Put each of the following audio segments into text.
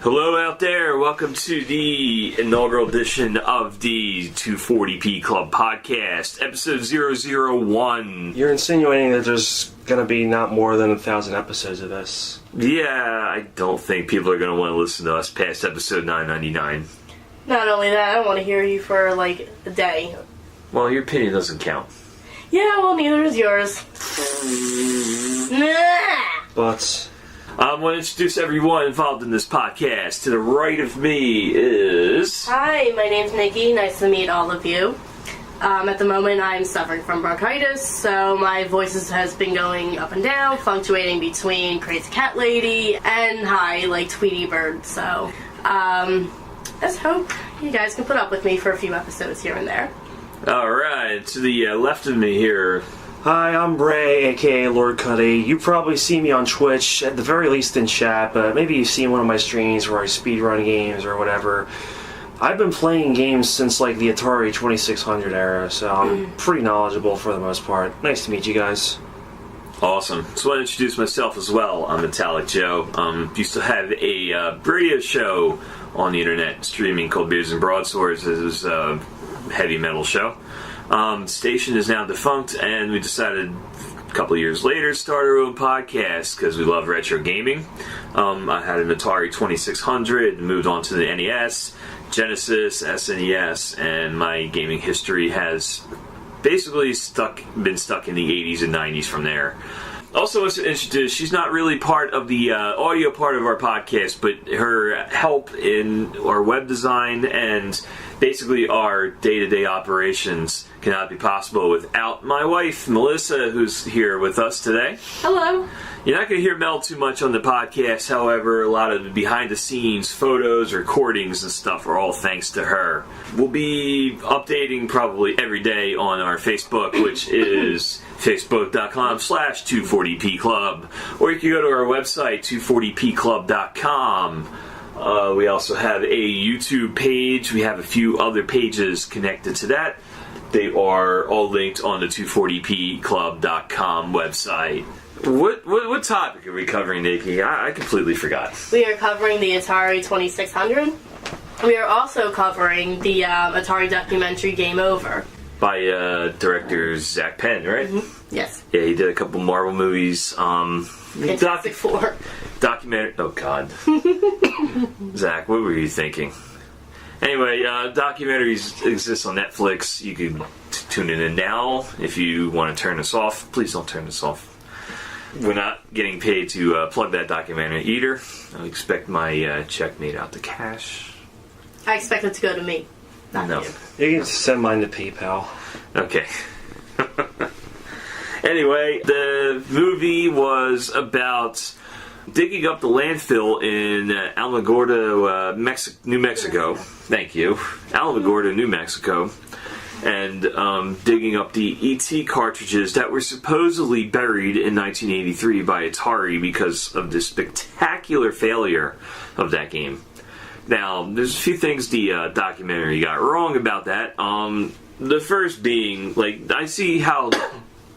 Hello out there, welcome to the inaugural edition of the 240p Club Podcast, episode 001. You're insinuating that there's going to be not more than 1,000 episodes of this. Yeah, I don't think people are going to want to listen to us past episode 999. Not only that, I don't want to hear you for like a day. Well, your opinion doesn't count. Yeah, well, neither is yours. But I want to introduce everyone involved in this podcast. To the right of me is... Hi, my name's Nikki. Nice to meet all of you. At the moment, I'm suffering from bronchitis, so my voice has been going up and down, fluctuating between Crazy Cat Lady and hi, like Tweety Bird. So, let's hope you guys can put up with me for a few episodes here and there. Alright, to the left of me here... hi, I'm Bray, aka Lord Cuddy. You probably see me on Twitch, at the very least in chat, but maybe you've seen one of my streams where I speedrun games or whatever. I've been playing games since like the Atari 2600 era, so I'm pretty knowledgeable for the most part. Nice to meet you guys. Awesome. So I want to introduce myself as well. I'm Metallic Joe. Used to have a radio show on the internet streaming called Beers and Broadswords. It was a heavy metal show. The station is now defunct, and we decided a couple of years later to start our own podcast because we love retro gaming. I had an Atari 2600, moved on to the NES, Genesis, SNES, and my gaming history has basically been stuck in the 80s and 90s from there. Also, want to introduce, she's not really part of the audio part of our podcast, but her help in our web design and basically our day-to-day operations cannot be possible without my wife, Melissa, who's here with us today. Hello. You're not going to hear Mel too much on the podcast, however, a lot of the behind-the-scenes photos, recordings, and stuff are all thanks to her. We'll be updating probably every day on our Facebook, which is facebook.com/240p Club, or you can go to our website, 240pclub.com. We also have a YouTube page. We have a few other pages connected to that. They are all linked on the 240pclub.com website. What topic are we covering, Nikki? I completely forgot. We are covering the Atari 2600. We are also covering the Atari documentary Game Over. By director Zach Penn, right? Mm-hmm. Yes. Yeah, he did a couple Marvel movies. Fantastic Four. Documentary. Oh, God. Zach, what were you thinking? Anyway, documentaries exist on Netflix. You can tune in now. If you want to turn this off, please don't turn this off. We're not getting paid to plug that documentary either. I expect my check made out to cash. I expect it to go to me. Not No. you. You can send mine to PayPal. Okay. Anyway, the movie was about digging up the landfill in Alamogordo, New Mexico. Thank you. Alamogordo, New Mexico. And digging up the ET cartridges that were supposedly buried in 1983 by Atari because of the spectacular failure of that game. Now, there's a few things the documentary got wrong about that. The first being, like, I see how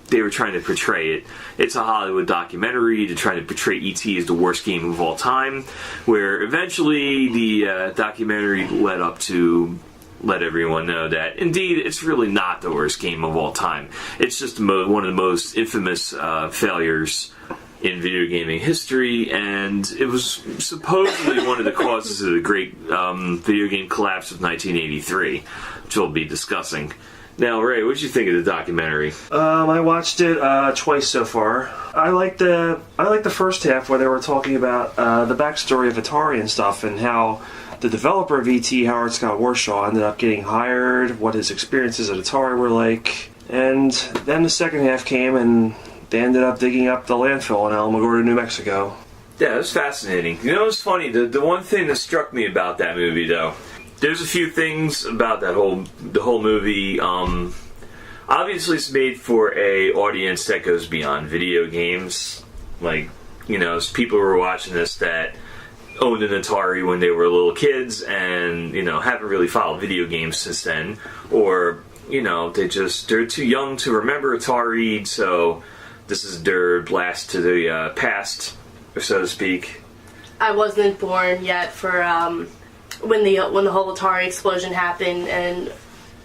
they were trying to portray it. It's a Hollywood documentary to try to portray E.T. as the worst game of all time, where eventually the documentary led up to let everyone know that, indeed, it's really not the worst game of all time. It's just one of the most infamous failures in video gaming history, and it was supposedly one of the causes of the great video game collapse of 1983, which we'll be discussing. Now, Ray, what did you think of the documentary? I watched it twice so far. I like the first half where they were talking about the backstory of Atari and stuff, and how the developer of E.T., Howard Scott Warshaw, ended up getting hired, what his experiences at Atari were like, and then the second half came and they ended up digging up the landfill in Alamogordo, New Mexico. Yeah, it was fascinating. You know, it was funny. The one thing that struck me about that movie, though, there's a few things about the whole movie. Obviously, it's made for a audience that goes beyond video games. Like, you know, people who were watching this that owned an Atari when they were little kids and, you know, haven't really followed video games since then, or, you know, they're too young to remember Atari, so this is their blast to the past, so to speak. I wasn't born yet for when the whole Atari explosion happened and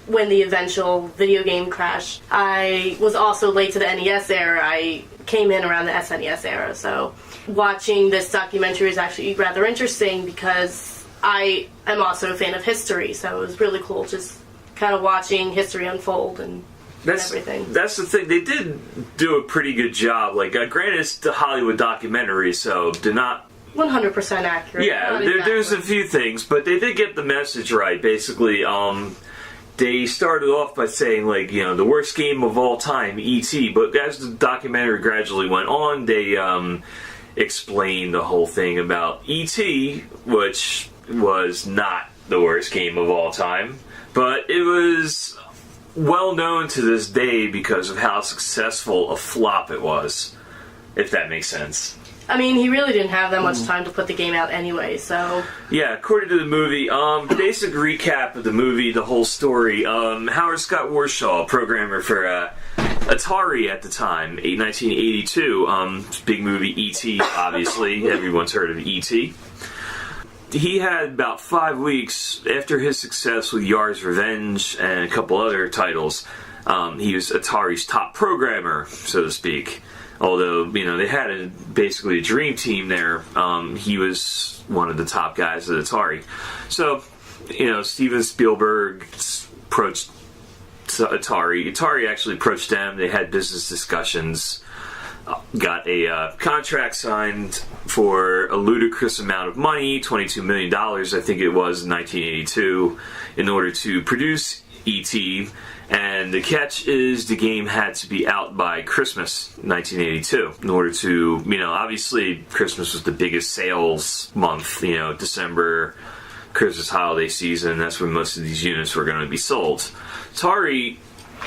when the eventual video game crash. I was also late to the NES era. I came in around the SNES era, so watching this documentary is actually rather interesting because I am also a fan of history, so it was really cool just kind of watching history unfold and everything. That's the thing. They did do a pretty good job. Like, granted, it's the Hollywood documentary, so do not 100% accurate. Yeah, there's a few things, but they did get the message right. Basically, they started off by saying, like, you know, the worst game of all time, E.T., but as the documentary gradually went on, they explained the whole thing about E.T., which was not the worst game of all time, but it was well known to this day because of how successful a flop it was, if that makes sense. I mean, he really didn't have that much time to put the game out anyway, so... Yeah, according to the movie, basic recap of the movie, the whole story, Howard Scott Warshaw, programmer for Atari at the time, 1982, big movie E.T., obviously, everyone's heard of E.T. He had about 5 weeks after his success with Yar's Revenge and a couple other titles. He was Atari's top programmer, so to speak. Although, you know, they had basically a dream team there, he was one of the top guys at Atari. So, you know, Steven Spielberg approached Atari. Atari actually approached them. They had business discussions. Got a contract signed for a ludicrous amount of money, $22 million, I think it was, in 1982, in order to produce E.T., and the catch is the game had to be out by Christmas 1982 in order to, you know, obviously Christmas was the biggest sales month, you know, December, Christmas holiday season, that's when most of these units were going to be sold. Atari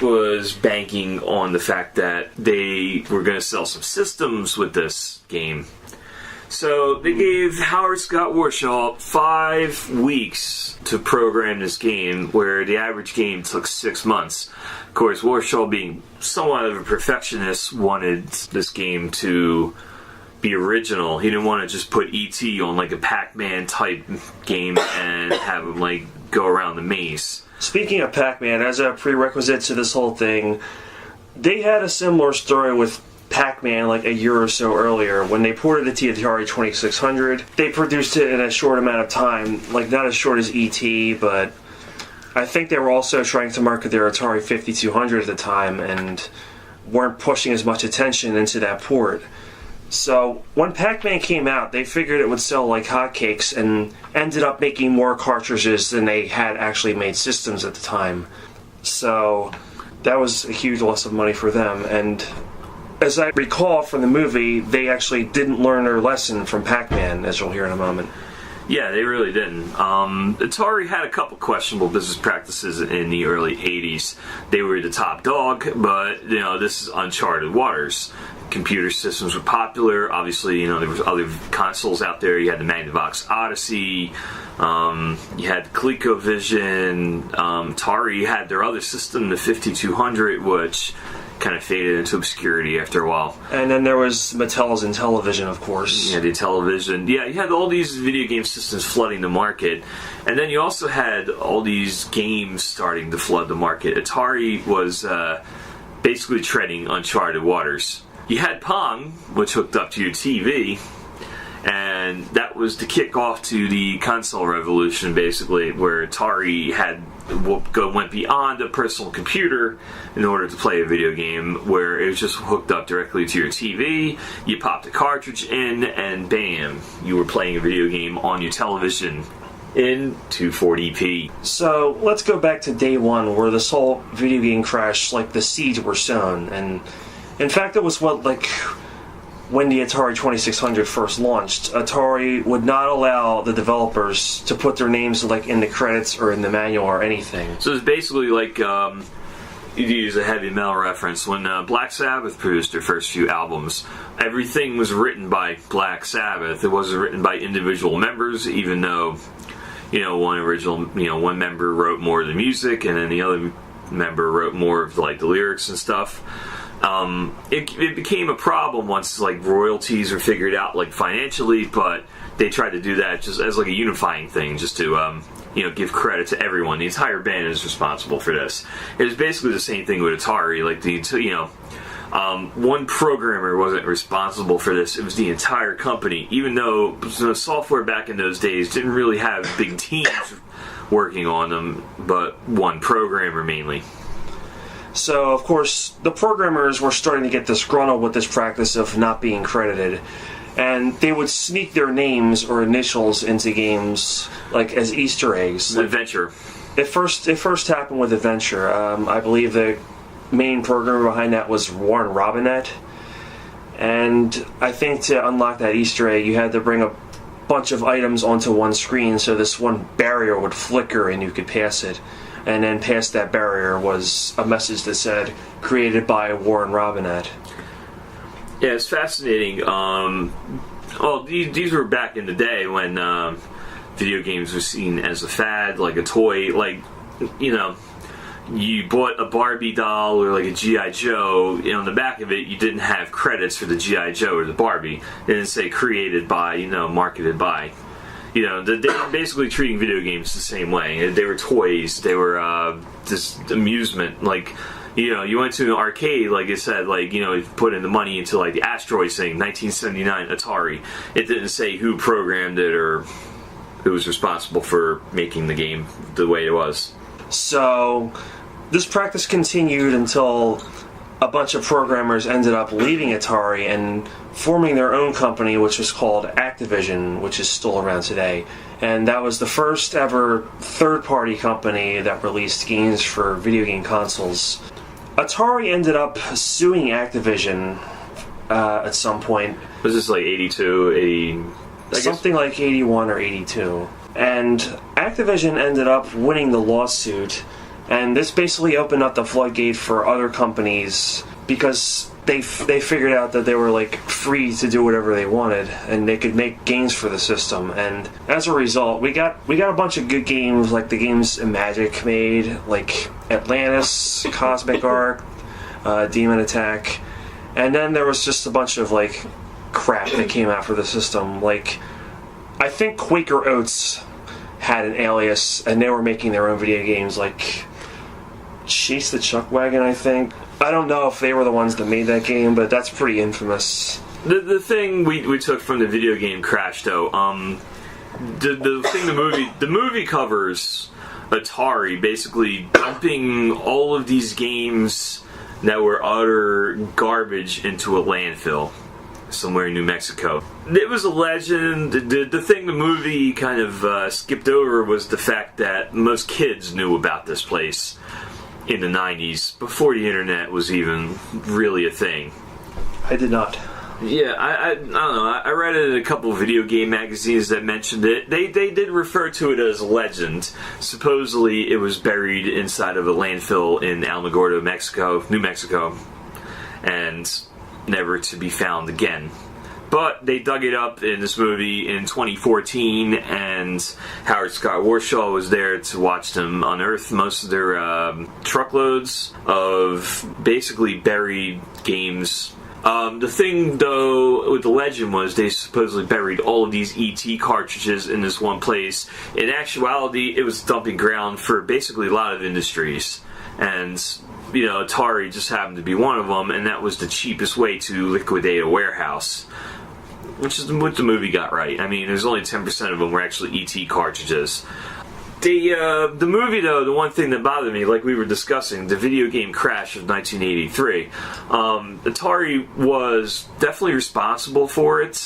was banking on the fact that they were going to sell some systems with this game. So they gave Howard Scott Warshaw 5 weeks to program this game, where the average game took 6 months. Of course, Warshaw, being somewhat of a perfectionist, wanted this game to be original. He didn't want to just put E.T. on like a Pac-Man type game and have him like go around the maze. Speaking of Pac-Man, as a prerequisite to this whole thing, they had a similar story with Pac-Man like a year or so earlier. When they ported it to the Atari 2600, they produced it in a short amount of time, like not as short as E.T., but I think they were also trying to market their Atari 5200 at the time and weren't pushing as much attention into that port. So when Pac-Man came out, they figured it would sell like hotcakes and ended up making more cartridges than they had actually made systems at the time. So that was a huge loss of money for them. And as I recall from the movie, they actually didn't learn their lesson from Pac-Man, as you'll hear in a moment. Yeah, they really didn't. Atari had a couple questionable business practices in the early 80s. They were the top dog, but, you know, this is uncharted waters. Computer systems were popular. Obviously, you know, there was other consoles out there. You had the Magnavox Odyssey. You had ColecoVision. Atari had their other system, the 5200, which kind of faded into obscurity after a while. And then there was Mattel's Intellivision, of course. Yeah, the Intellivision. Yeah, you had all these video game systems flooding the market. And then you also had all these games starting to flood the market. Atari was basically treading uncharted waters. You had Pong, which hooked up to your TV, and that was the kickoff to the console revolution, basically, where Atari went beyond a personal computer in order to play a video game, where it was just hooked up directly to your TV. You popped a cartridge in, and bam, you were playing a video game on your television in 240p. So let's go back to day one, where this whole video game crash, like the seeds were sown, and in fact, it was when the Atari 2600 first launched, Atari would not allow the developers to put their names like in the credits or in the manual or anything. So it's basically like, you use a heavy metal reference, when Black Sabbath produced their first few albums, everything was written by Black Sabbath. It wasn't written by individual members, even though, you know, one member wrote more of the music, and then the other member wrote more of like the lyrics and stuff. It became a problem once like royalties were figured out like financially, but they tried to do that just as like a unifying thing, just to give credit to everyone. The entire band is responsible for this. It was basically the same thing with Atari. Like one programmer wasn't responsible for this. It was the entire company. Even though software back in those days didn't really have big teams working on them, but one programmer mainly. So, of course, the programmers were starting to get disgruntled with this practice of not being credited. And they would sneak their names or initials into games, like as Easter eggs. Adventure. It first happened with Adventure. I believe the main programmer behind that was Warren Robinette. And I think to unlock that Easter egg, you had to bring a bunch of items onto one screen, so this one barrier would flicker and you could pass it. And then past that barrier was a message that said, created by Warren Robinette. Yeah, it's fascinating. These were back in the day when video games were seen as a fad, like a toy. Like, you bought a Barbie doll or like a G.I. Joe, on the back of it, you didn't have credits for the G.I. Joe or the Barbie. It didn't say created by, marketed by. They were basically treating video games the same way. They were toys. They were just amusement. Like, you went to an arcade, like I said, you put in the money into like the Asteroid thing, 1979 Atari. It didn't say who programmed it or who was responsible for making the game the way it was. So, this practice continued until a bunch of programmers ended up leaving Atari and forming their own company, which was called Activision, which is still around today. And that was the first ever third-party company that released games for video game consoles. Atari ended up suing Activision at some point. Was this like 82, 80... Something like 81 or 82. And Activision ended up winning the lawsuit, and this basically opened up the floodgate for other companies because they figured out that they were like free to do whatever they wanted, and they could make games for the system. And as a result, we got a bunch of good games, like the games Magic made, like Atlantis, Cosmic Arc, Demon Attack, and then there was just a bunch of like crap that came out for the system. Like, I think Quaker Oats had an alias, and they were making their own video games, like Chase the Chuck Wagon, I think. I don't know if they were the ones that made that game, but that's pretty infamous. The thing we took from the video game Crash, though, the movie covers Atari basically dumping all of these games that were utter garbage into a landfill somewhere in New Mexico. It was a legend. The thing the movie kind of skipped over was the fact that most kids knew about this place in the 90s, before the internet was even really a thing. I did not. Yeah, I don't know. I read it in a couple of video game magazines that mentioned it. They did refer to it as a legend. Supposedly, it was buried inside of a landfill in Alamogordo, New Mexico, and never to be found again. But they dug it up in this movie in 2014, and Howard Scott Warshaw was there to watch them unearth most of their truckloads of basically buried games. The thing, though, with the legend was they supposedly buried all of these E.T. cartridges in this one place. In actuality, it was dumping ground for basically a lot of industries. And Atari just happened to be one of them, and that was the cheapest way to liquidate a warehouse. Which is what the movie got right. I mean, there's only 10% of them were actually E.T. cartridges. The movie, though, the one thing that bothered me, like we were discussing, the video game Crash of 1983, Atari was definitely responsible for it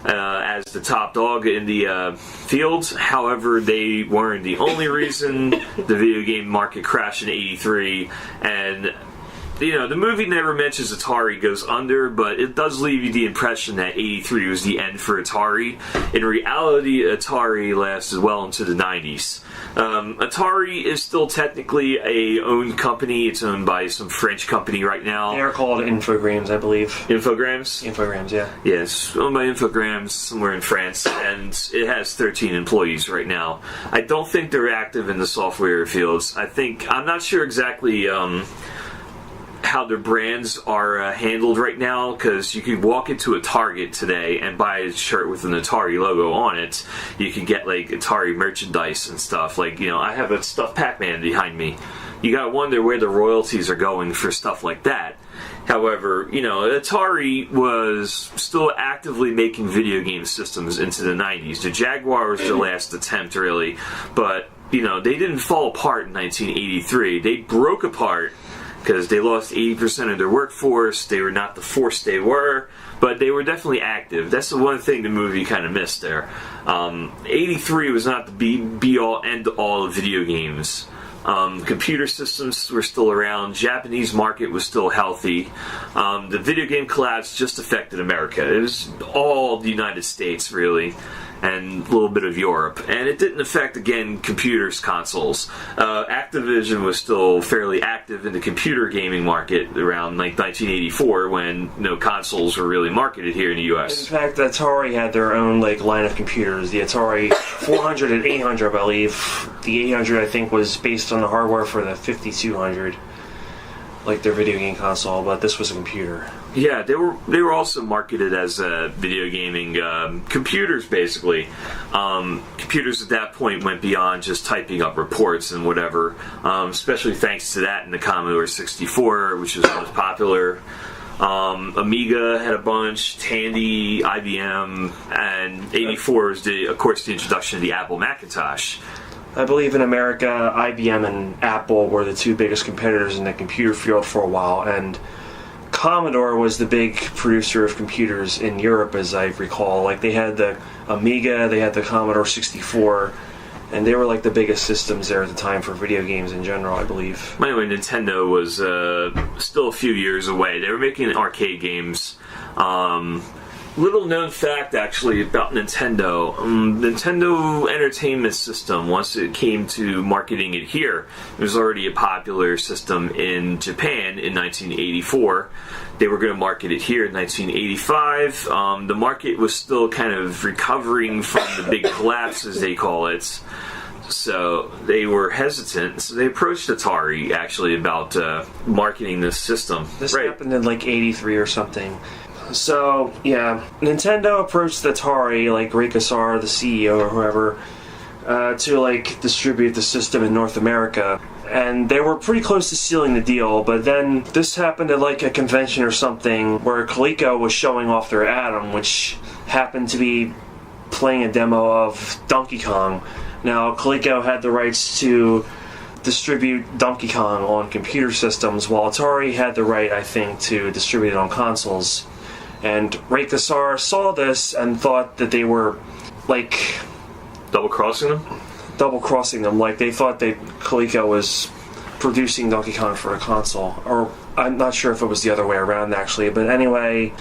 as the top dog in the field. However, they weren't the only reason the video game market crashed in 83, and the movie never mentions Atari goes under, but it does leave you the impression that 83 was the end for Atari. In reality, Atari lasted well into the 90s. Atari is still technically a owned company. It's owned by some French company right now. They're called Infogrames, I believe. Infogrames? Infogrames, yeah. Yeah, it's owned by Infogrames somewhere in France, and it has 13 employees right now. I don't think they're active in the software fields. I'm not sure exactly how their brands are handled right now, because you could walk into a Target today and buy a shirt with an Atari logo on it. You could get like Atari merchandise and stuff. Like, you know, I have a stuffed Pac-Man behind me. You gotta wonder where the royalties are going for stuff like that. However, you know, Atari was still actively making video game systems into the 90s. The Jaguar was the last attempt, really, but, you know, they didn't fall apart in 1983. They broke apart because they lost 80% of their workforce. They were not the force they were, but they were definitely active. That's the one thing the movie kind of missed there. 83 was not the be-all, end-all of video games. Computer systems were still around. Japanese market was still healthy. The video game collapse just affected America. It was all the United States, really, and a little bit of Europe. And it didn't affect, again, computers, consoles. Activision was still fairly active in the computer gaming market around like 1984, when no consoles were really marketed here in the U.S. In fact, Atari had their own like line of computers. The Atari 400 and 800, I believe. The 800, I think, was based on the hardware for the 5200, like their video game console, but this was a computer. Yeah, they were also marketed as video gaming computers, basically. Computers at that point went beyond just typing up reports and whatever, especially thanks to that in the Commodore 64, which was most popular. Amiga had a bunch, Tandy, IBM, and 84 was, of course, the introduction of the Apple Macintosh. I believe in America, IBM and Apple were the two biggest competitors in the computer field for a while, and Commodore was the big producer of computers in Europe, as I recall. Like, they had the Amiga, they had the Commodore 64, and they were like the biggest systems there at the time for video games in general, I believe. Anyway, Nintendo was still a few years away. They were making arcade games. Little known fact, actually, about Nintendo. Nintendo Entertainment System, once it came to marketing it here, it was already a popular system in Japan in 1984. They were going to market it here in 1985. The market was still kind of recovering from the big collapse, as they call it. So they were hesitant. So they approached Atari, actually, about marketing this system. This happened in like 83 or something. So, yeah, Nintendo approached Atari, like Ray Kassar, the CEO or whoever, to like distribute the system in North America. And they were pretty close to sealing the deal, but then this happened at like a convention or something where Coleco was showing off their Atom, which happened to be playing a demo of Donkey Kong. Now, Coleco had the rights to distribute Donkey Kong on computer systems, while Atari had the right, I think, to distribute it on consoles. And Ray Kassar saw this and thought that they were, like... Double-crossing them? Double-crossing them. Like, they thought that Coleco was producing Donkey Kong for a console. Or, I'm not sure if it was the other way around, actually. But anyway,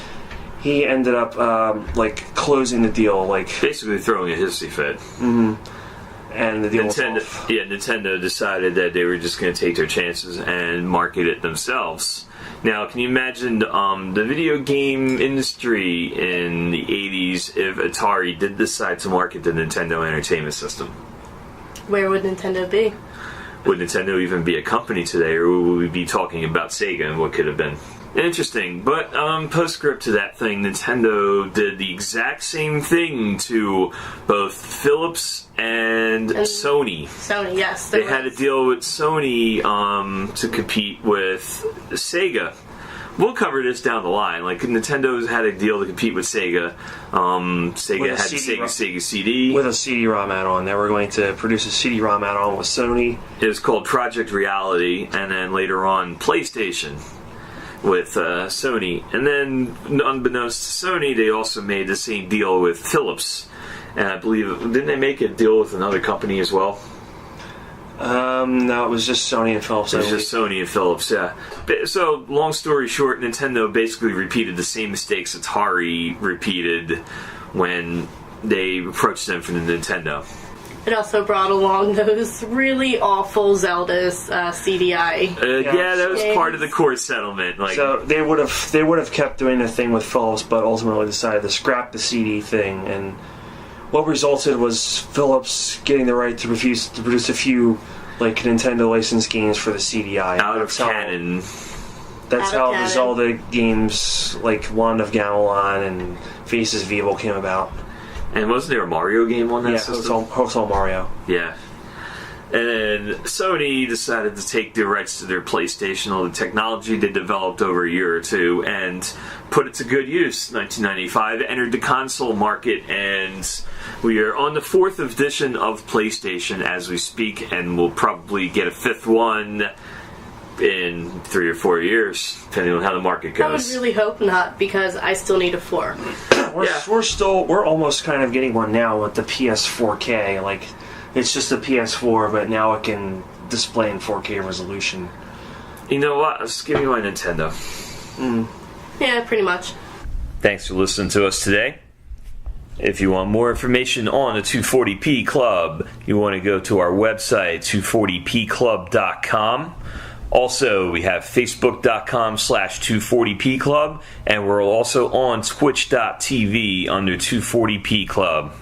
he ended up, like, closing the deal, like... Basically throwing a hissy fit. Mm-hmm. And the deal was off. Yeah, Nintendo decided that they were just going to take their chances and market it themselves. Now, can you imagine the video game industry in the 80s if Atari did decide to market the Nintendo Entertainment System? Where would Nintendo be? Would Nintendo even be a company today, or would we be talking about Sega and what could have been? Interesting, but postscript to that thing, Nintendo did the exact same thing to both Philips and Sony. Sony, yes. They had a deal with Sony to compete with Sega. We'll cover this down the line. Like, Nintendo's had a deal to compete with Sega. Sega had Sega CD. With a CD-ROM add-on. They were going to produce a CD-ROM add-on with Sony. It was called Project Reality, and then later on PlayStation with Sony. And then, unbeknownst to Sony, they also made the same deal with Philips. And I believe, didn't they make a deal with another company as well? No, it was just Sony and Philips. It was just Sony and Philips, yeah. So, long story short, Nintendo basically repeated the same mistakes Atari repeated when they approached them from the Nintendo. It also brought along those really awful Zelda's CDI. Yeah, that was part of the court settlement. Like, so they would have kept doing the thing with Philips, but ultimately decided to scrap the CD thing. And what resulted was Philips getting the right to refuse to produce a few like Nintendo licensed games for the CDI. Out of canon. That's Out of how the canon. Zelda games like Wand of Gamelon and Faces of Evil came about. And wasn't there a Mario game on that Yeah, system? Hotel Mario. Yeah. And then Sony decided to take the rights to their PlayStation, all the technology they developed over a year or two, and put it to good use. 1995 entered the console market, and we are on the 4th edition of PlayStation as we speak, and we'll probably get a 5th one in 3 or 4 years, depending on how the market I would goes. really hope not, because I still need a 4. We're almost kind of getting one now with the PS4K. Like, it's just a PS4, but now it can display in 4K resolution. You know what? Just give me my Nintendo. Yeah, pretty much. Thanks for listening to us today. If you want more information on the 240p Club, you want to go to our website, 240pclub.com. Also, we have facebook.com/240p Club, and we're also on twitch.tv under 240p Club.